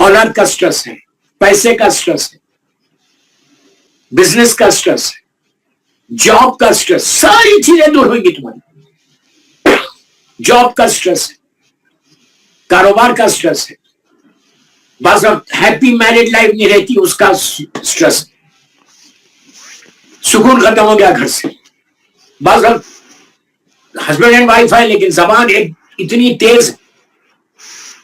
اولاد کا سٹریس ہے، پیسے کا سٹریس ہے، بزنس کا سٹریس ہے، جاب کا سٹریس، ساری چیزیں دور ہوئیں گی تمہاری. جاب کا سٹریس ہے، کاروبار کا سٹریس ہے، بعض وقت ہیپی میرڈ لائف نہیں رہتی، اس کا سٹریس، سکون ختم ہو گیا گھر سے. بعض وقت ہسبینڈ اینڈ وائف ہے لیکن زبان ایک اتنی تیز ہے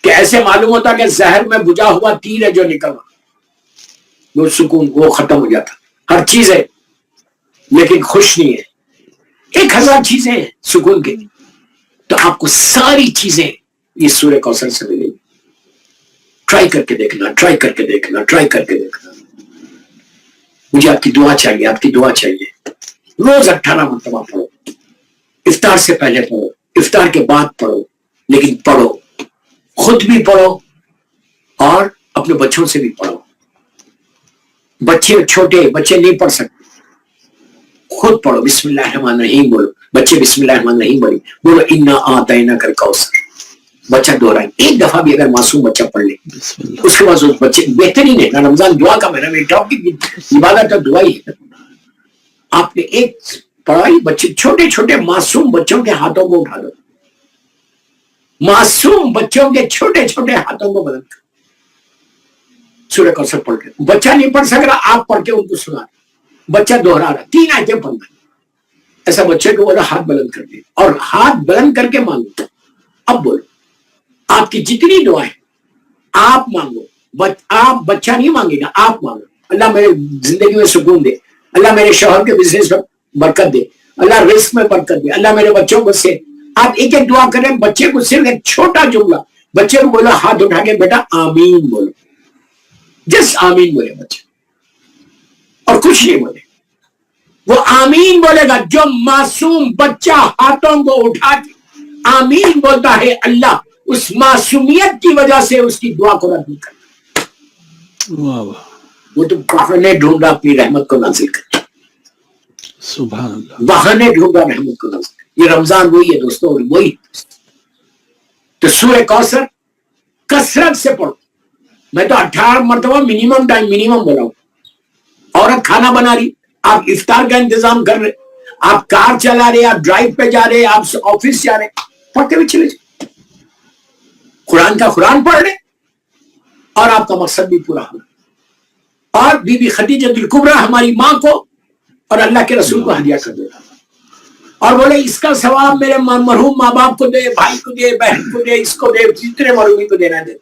کہ ایسے معلوم ہوتا کہ زہر میں بجھا ہوا تیر ہے جو نکل رہا، وہ سکون وہ ختم ہو جاتا. ہر چیز ہے لیکن خوش نہیں ہے. 1000 چیزیں ہیں سکون کے. تو آپ کو ساری چیزیں اس سورہ کوثر سے ملیں گی. ٹرائی کر کے دیکھنا، ٹرائی کر کے دیکھنا، ٹرائی کر کے دیکھنا. مجھے آپ کی دعا چاہیے، آپ کی دعا چاہیے. روز 18 مرتبہ پڑھو، افطار سے پہلے پڑھو، افطار کے بعد پڑھو، لیکن پڑھو، خود بھی پڑھو اور اپنے بچوں سے بھی پڑھو. بچے چھوٹے بچے نہیں پڑھ سکتے، خود پڑھو. بسم اللہ الرحمن الرحیم بولو. بچے بسم اللہ الرحمن الرحیم بولو انا اعطیناک الکوثر. بچہ دوہرائے. ایک دفعہ بھی اگر معصوم بچہ پڑھ لے اس کے بعد بچے بہترین ہے نا. رمضان دعا کا مہینہ، میری ٹاپک عبادت کا دعا ہی ہے. آپ نے ایک پڑھائی، بچے چھوٹے چھوٹے معصوم بچوں کے ہاتھوں کو اٹھا دو، معصوم بچوں کے چھوٹے چھوٹے ہاتھوں کو بدل کر سورہ کوثر پڑھ کے. بچہ نہیں پڑھ سک رہا، آپ پڑھ کے ان کو سنا. بچہ دوہرا رہا، 3 آیتیں پڑھنا. ایسا بچے کو بولا ہاتھ بلند کر دے اور ہاتھ بلند کر کے مانگو. اب بولو، آپ کی جتنی دعائیں آپ مانگو. آپ بچہ نہیں مانگے گا، آپ مانگو. اللہ میرے زندگی میں سکون دے، اللہ میرے شوہر کے بزنس میں برکت دے، اللہ رزق میں برکت دے، اللہ میرے بچوں کو سے. آپ ایک ایک دعا کریں. بچے کو صرف ایک چھوٹا جملہ، بچے کو بولا ہاتھ اٹھا کے بیٹا آمین بولو. جس آمین بولے بچے اور کچھ نہیں بولے. وہ آمین بولے گا. جو معصوم بچہ ہاتھوں کو اٹھا کے آمین بولتا ہے، اللہ اس معصومیت کی وجہ سے اس کی دعا کو رد نہیں کرتا. وہ تو بہانے ڈھونڈا اپنی رحمت کو نازل کرتا. سبحان اللہ. بہانے ڈھونڈا رحمت کو نازل کرتا. یہ رمضان وہی ہے دوستوں، اور وہی. تو سورہ کوثر کثرت سے پڑھو. میں تو 18 مرتبہ منیمم ٹائم منیمم بولا ہوں. عورت کھانا بنا رہی، آپ افطار کا انتظام کر رہے، آپ کار چلا رہے، آپ ڈرائیو پہ جا رہے، آپ آفس جا رہے، پڑھتے ہوئے چلے جائیں. قرآن کا قرآن پڑھ رہے اور آپ کا مقصد بھی پورا ہو. اور بی بی خدیجہ الکبریٰ ہماری ماں کو اور اللہ کے رسول کو ہدیہ کر دے اور بولے اس کا ثواب میرے مرحوم ماں باپ کو دے، بھائی کو دے، بہن کو دے، اس کو دے، جتنے مرحومی کو دینا دے.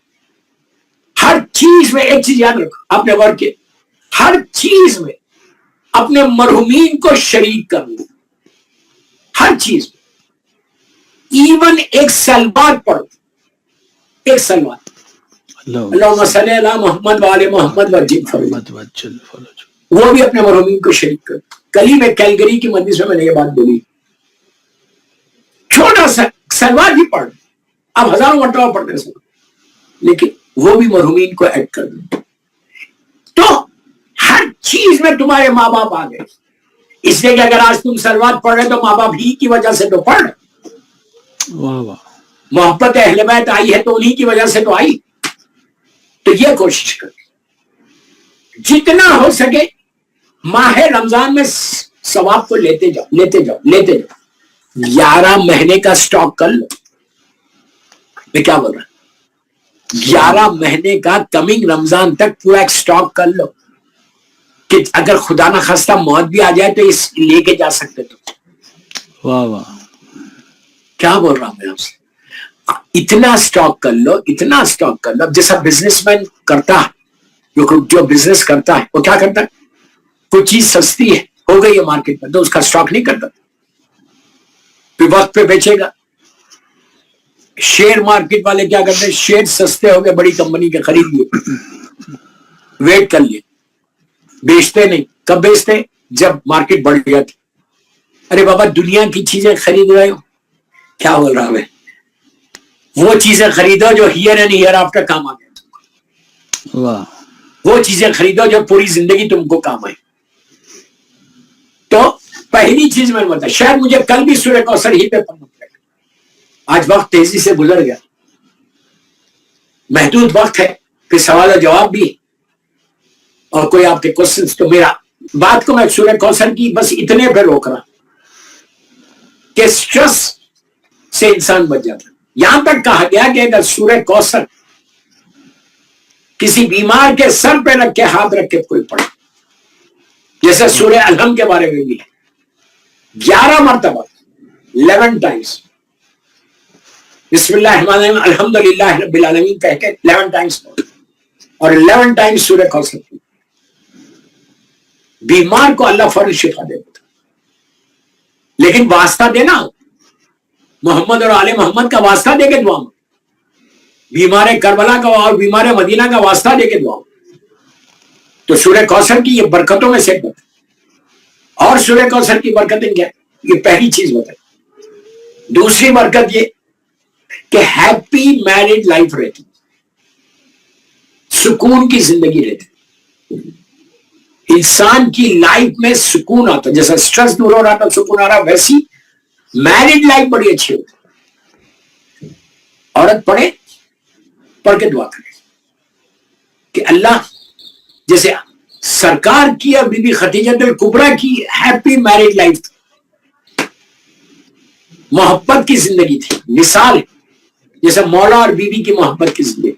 ہر چیز میں ایک چیز یاد رکھو اپنے ورک کے، ہر چیز میں اپنے مرحومین کو شریک کرنا. ہر چیز میں. ایون ایک سلوات پڑھو، ایک سلوات، اللہم صلی علی محمد وآل محمد وجل فرج، وہ بھی اپنے مرحومین کو شریک کرو. کل ہی میں کیلگری کی مجلس میں نے یہ بات بولی. چھوٹا سا سلوات ہی پڑھ، اب ہزاروں مرتبہ پڑھتے ہیں، لیکن وہ بھی مرحومین کو ایڈ کر دیں. تو ہر چیز میں تمہارے ماں باپ آ گئے. اس لیے کہ اگر آج تم سلوات پڑھ رہے تو ماں باپ ہی کی وجہ سے تو پڑھ رہے. محبت اہل بیت آئی ہے تو انہی کی وجہ سے تو آئی. تو یہ کوشش کر جتنا ہو سکے ماہ رمضان میں ثواب کو لیتے جاؤ، لیتے جاؤ، لیتے جاؤ. 11 مہینے کا سٹاک کر لو. میں کیا بول رہا ہوں، 11 مہینے کا کمنگ رمضان تک پورا ایک سٹاک کر لو کہ اگر خدا نہ خواستہ موت بھی آ جائے تو اس لے کے جا سکتے. تو واہ واہ، کیا بول رہا ہوں میں آپ سے. اتنا سٹاک کر لو، اتنا سٹاک کر لو. اب جیسا بزنس مین کرتا ہے، جو بزنس کرتا ہے وہ کیا کرتا ہے، کوئی چیز سستی ہے ہو گئی ہے مارکیٹ میں تو اس کا سٹاک نہیں کرتا، پھر وقت پہ بیچے گا. شیئر مارکیٹ والے کیا کرتے ہیں، شیئر سستے ہو گئے بڑی کمپنی کے خرید لیے، ویٹ کر لیے، بیچتے نہیں. کب بیچتے؟ جب مارکیٹ بڑھ جاتی. ارے بابا دنیا کی چیزیں خرید رہے ہو، کیا بول رہا ہے، وہ چیزیں خریدو جو ہیئر اینڈ ہیئر آفٹر کام آ گئے. وہ چیزیں خریدو جو پوری زندگی تم کو کام آئے. تو پہلی چیز میں نے بتایا، شاید مجھے کل بھی سورہ کوثر ہی پہ پڑھنا پڑے گا. آج وقت تیزی سے گزر گیا، محدود وقت ہے. پھر سوال و جواب بھی اور کوئی آپ کے کوشچنس. تو میرا بات کو میں سورہ کوثر کی بس اتنے پہ روک رہا کہ سٹریس سے انسان بچ جاتا. یہاں تک کہا گیا کہ اگر سورہ کوثر کسی بیمار کے سر پہ رکھ کے ہاتھ رکھ کے کوئی پڑھے، جیسے سورہ الحمد کے بارے میں بھی ہے 11 مرتبہ 11 ٹائمز بسم اللہ الرحمن الرحیم الحمدللہ رب العالمین کہہ کے 11 ٹائمز اور 11 ٹائمز سورہ کوثر. بیمار کو اللہ فوراً شفا دے دیتا. لیکن واسطہ دینا محمد اور آل محمد کا واسطہ دے کے دعا میں، بیمار کربلا کا اور بیمار مدینہ کا واسطہ دے کے دعا میں. تو سورہ کوثر کی یہ برکتوں میں سے ایک بات. اور سورہ کوثر کی برکتیں کیا؟ یہ پہلی چیز بتائی. دوسری برکت یہ کہ ہیپی میرڈ لائف رہتی، سکون کی زندگی رہتی. انسان کی لائف میں سکون آتا، جیسا سٹریس دور ہو رہا تھا سکون آ رہا، ویسی میرڈ لائف بڑی اچھی ہوتی. عورت پڑھ کے دعا کرے کہ اللہ جیسے سرکار کی اور بی بی خدیجہ الکبریٰ کی ہیپی میرڈ لائف تھی، محبت کی زندگی تھی، مثال ہے جیسے مولا اور بی بی کی محبت کی زندگی.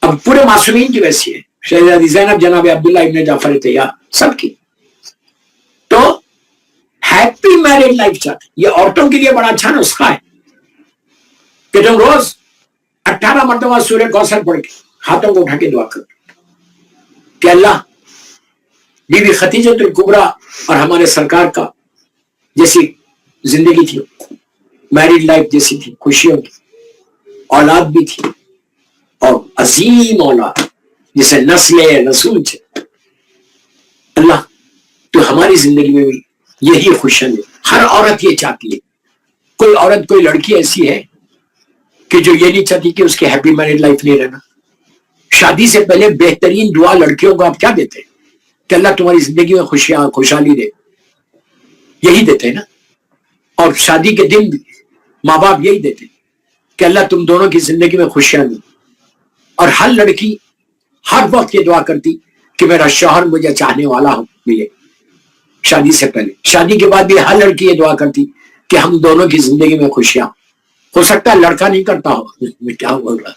اب پورے معصومین کی ویسی ہے، شہزادی زینب، جناب عبداللہ ابن جعفر طیار، سب کی. تو ہیپی میرڈ لائف چاہتے. یہ عورتوں کے لیے بڑا اچھا نسخہ ہے کہ تم روز 18 مرتبہ سورہ کوثر پڑھ کے ہاتھوں کو اٹھا کے دعا کرو کہ اللہ بی بی خدیجہ الکبریٰ اور ہمارے سرکار کا جیسی زندگی تھی، میرڈ لائف جیسی تھی، خوشیوں کی، اولاد بھی تھی اور عظیم اولاد جسے نسل رسول تھے. اللہ تو ہماری زندگی میں بھی یہی خوشیاں دے. ہر عورت یہ چاہتی ہے. کوئی عورت کوئی لڑکی ایسی ہے کہ جو یہ نہیں چاہتی کہ اس کی ہیپی میرڈ لائف نہیں رہنا. شادی سے پہلے بہترین دعا لڑکیوں کو آپ کیا دیتے ہیں کہ اللہ تمہاری زندگی میں خوشیاں خوشحالی دے، یہی دیتے ہیں نا. اور شادی کے دن بھی ماں باپ یہی دیتے کہ اللہ تم دونوں کی زندگی میں خوشیاں دے. اور ہر لڑکی ہر وقت یہ دعا کرتی کہ میرا شوہر مجھے چاہنے والا ہو ملے شادی سے پہلے. شادی کے بعد بھی ہر لڑکی یہ دعا کرتی کہ ہم دونوں کی زندگی میں خوشیاں. ہو سکتا ہے لڑکا نہیں کرتا ہو، میں کیا بول رہا،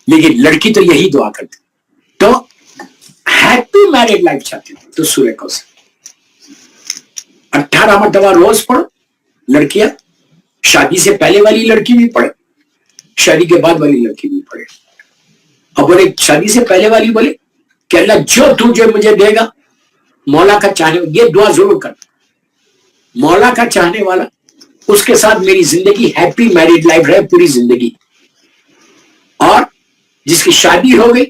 لیکن لڑکی تو یہی دعا کرتی. تو ہیپی میرڈ لائف چاہتی تو سورہ کوثر 18 مرتبہ روز پڑھو. لڑکیاں شادی سے پہلے والی لڑکی بھی پڑھے، شادی کے بعد والی لڑکی بھی پڑھے. اور بولے شادی سے پہلے والی بولے کہ اللہ جو تجھے مجھے دے گا مولا کا چاہنے، یہ دعا ضرور کر، مولا کا چاہنے والا اس کے ساتھ میری زندگی ہیپی میرڈ لائف رہے پوری زندگی. اور جس کی شادی ہو گئی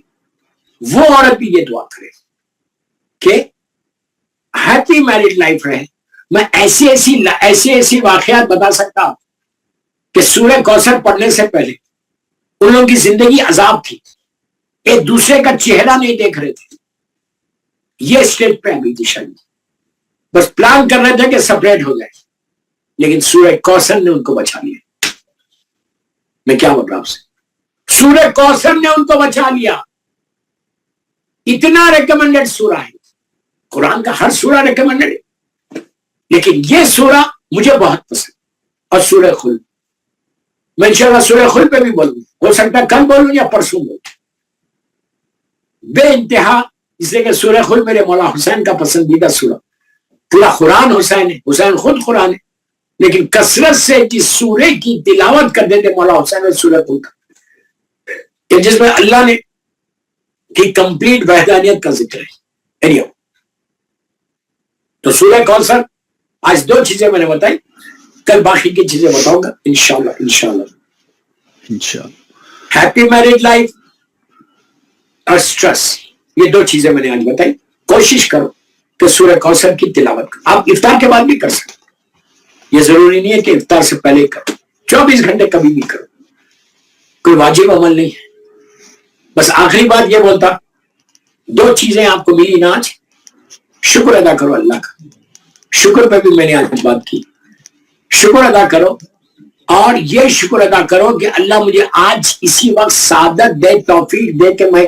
وہ عورت بھی یہ دعا کرے کہ ہیپی میرڈ لائف رہے. میں ایسے واقعات بتا سکتا ہوں کہ سورہ کوثر پڑھنے سے پہلے ان لوگوں کی زندگی عذاب تھی، ایک دوسرے کا چہرہ نہیں دیکھ رہے تھے. یہ اسٹیج پہ آ گئی تھی شادی، بس پلان کر رہے تھے کہ سپریٹ ہو گئے، لیکن سورہ کوثر نے ان کو بچا لیا. میں کیا بول رہا ہوں آپ سے، سورہ کوثر نے ان کو بچا لیا. اتنا ریکمینڈڈ سورہ ہے. قرآن کا ہر سورہ ریکمینڈڈ ہے، لیکن یہ سورہ مجھے بہت پسند. اور سورہ خلد میں انشاءاللہ سورہ خلد پہ بھی بولوں، ہو سکتا ہے کل بولوں یا پرسوں بولوں. بے انتہا، اس لیے کہ سورہ خلد میرے مولا حسین کا پسندیدہ سورہ. پورا قرآن حسین ہے، حسین خود قرآن ہے، لیکن کثرت سے جس سورے کی تلاوت کر دیتے مولا حسین اور سورہ خلد کہ جس میں اللہ نے کی کمپلیٹ وحدانیت کا ذکر ہے. تو سورہ کوثر آج 2 چیزیں میں نے بتائی، کل باقی کی چیزیں بتاؤں گا انشاءاللہ. ہیپی میرڈ لائف اور سٹریس، یہ 2 چیزیں میں نے آج بتائی. کوشش کرو کہ سورہ کوثر کی تلاوت کرو. آپ افطار کے بعد بھی کر سکتے، یہ ضروری نہیں ہے کہ افطار سے پہلے کرو، 24 گھنٹے کبھی بھی کرو، کوئی واجب عمل نہیں ہے. بس آخری بات یہ بولتا، 2 چیزیں آپ کو ملی نا آج، شکر ادا کرو اللہ کا. شکر پہ بھی میں نے آج بات کی. شکر ادا کرو اور یہ شکر ادا کرو کہ اللہ مجھے آج اسی وقت سعادت دے، توفیق دے کہ میں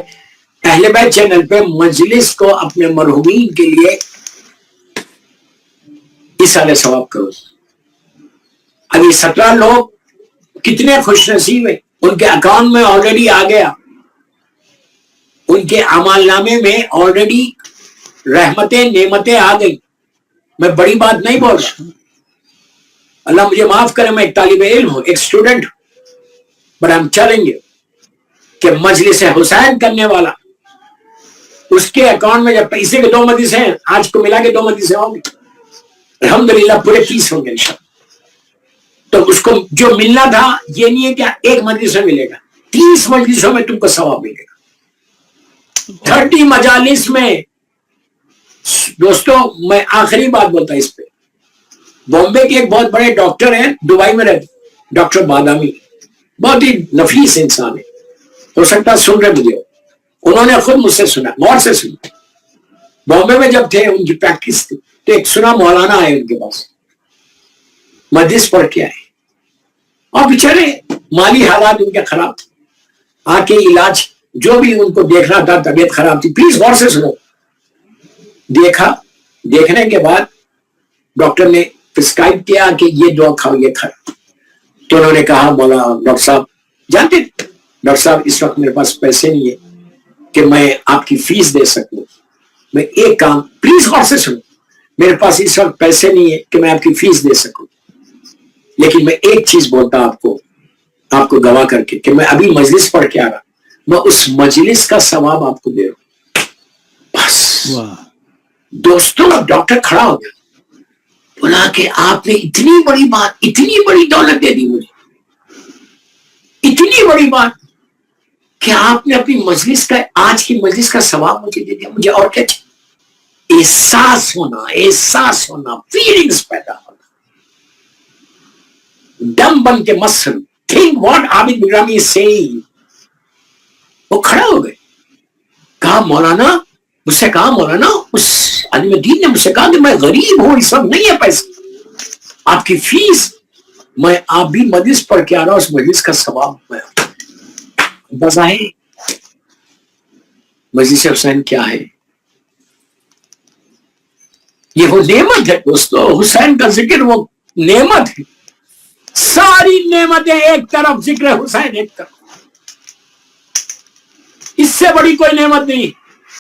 اہل بیت چینل پہ مجلس کو اپنے مرحومین کے لیے ایصال ثواب کرو۔ اب یہ 17 لوگ کتنے خوش نصیب ہیں، ان کے اکاؤنٹ میں آلریڈی آ گیا، ان کے اعمال نامے میں آلریڈی رحمتیں نعمتیں آ گئی۔ میں بڑی بات نہیں بول رہا، اللہ مجھے معاف کرے، میں ایک طالب علم ہوں، ایک اسٹوڈنٹ ہوں، بٹ ہم چلیں گے کہ مجلس حسین کرنے والا اس کے اکاؤنٹ میں جب پیسے کے 2 مجلسیں ہیں، آج کو ملا کے 2 مجلسیں ہوں گی، الحمدللہ پورے 30 ہوں گے انشاءاللہ۔ تو اس کو جو ملنا تھا یہ نہیں ہے کہ ایک مجلس میں ملے گا، 30 مجلسوں میں تم کو ثواب ملے گا، 30 مجالس میں۔ دوستوں میں آخری بات بولتا اس پہ، بامبے کے ایک بہت بڑے ڈاکٹر ہیں، دبئی میں رہتے، ڈاکٹر بادامی، بہت ہی نفیس انسان ہے، ہو سکتا سن رہے مجھے، انہوں نے خود مجھ سے سنا، غور سے سنا۔ بامبے میں جب تھے ان کی پریکٹس تھی تو ایک سنا مولانا آئے ان کے پاس، مجلس پڑھ کے آئے، اور بیچارے مالی حالات ان کے خراب تھے، آ کے علاج جو بھی ان کو دیکھنا تھا، طبیعت خراب تھی، پلیز غور سے سنو۔ دیکھنے کے بعد ڈاکٹر نے پرسکرائب کیا کہ یہ دوا کھاؤ، یہ کھاؤ۔ تو انہوں نے کہا مولا ڈاکٹر صاحب، جانتے ڈاکٹر صاحب اس وقت میرے پاس پیسے نہیں ہے کہ میں آپ کی فیس دے سکوں، میں ایک کام، پلیز غور سے سنو، میرے پاس اس وقت پیسے نہیں ہے کہ میں آپ کی فیس دے سکوں، لیکن میں ایک چیز بولتا آپ کو گواہ کر کے کہ میں ابھی مجلس پڑھ کے آ رہا، میں اس مجلس کا ثواب آپ کو دے رہا ہوں، بس۔ دوستوں ڈاکٹر کھڑا ہو گیا، بولا کہ آپ نے اتنی بڑی بات، اتنی بڑی دولت دے دی مجھے، اتنی بڑی بات کہ آپ نے اپنی مجلس کا، آج کی مجلس کا ثواب مجھے دے دیا، مجھے اور کیا چاہیے؟ احساس ہونا، فیلنگز پیدا ہونا، دم بن کے مسل، تھنک واٹ عابد گرامی از سیئنگ۔ وہ کھڑا ہو گئے، کہا مولانا، مجھ سے کہا مولانا، اس عالم دین نے مجھ سے کہا کہ میں غریب ہوں، اس وقت نہیں ہے پیسے، آپ کی فیس، میں آپ بھی مجلس پڑھ کے آ رہا ہوں، اس مجلس کا ثواب میں بظاہر۔ مجلس حسین کیا ہے؟ یہ وہ نعمت ہے دوستو، حسین کا ذکر وہ نعمت ہے، ساری نعمتیں ایک طرف، ذکر حسین ایک طرف، اس سے بڑی کوئی نعمت نہیں۔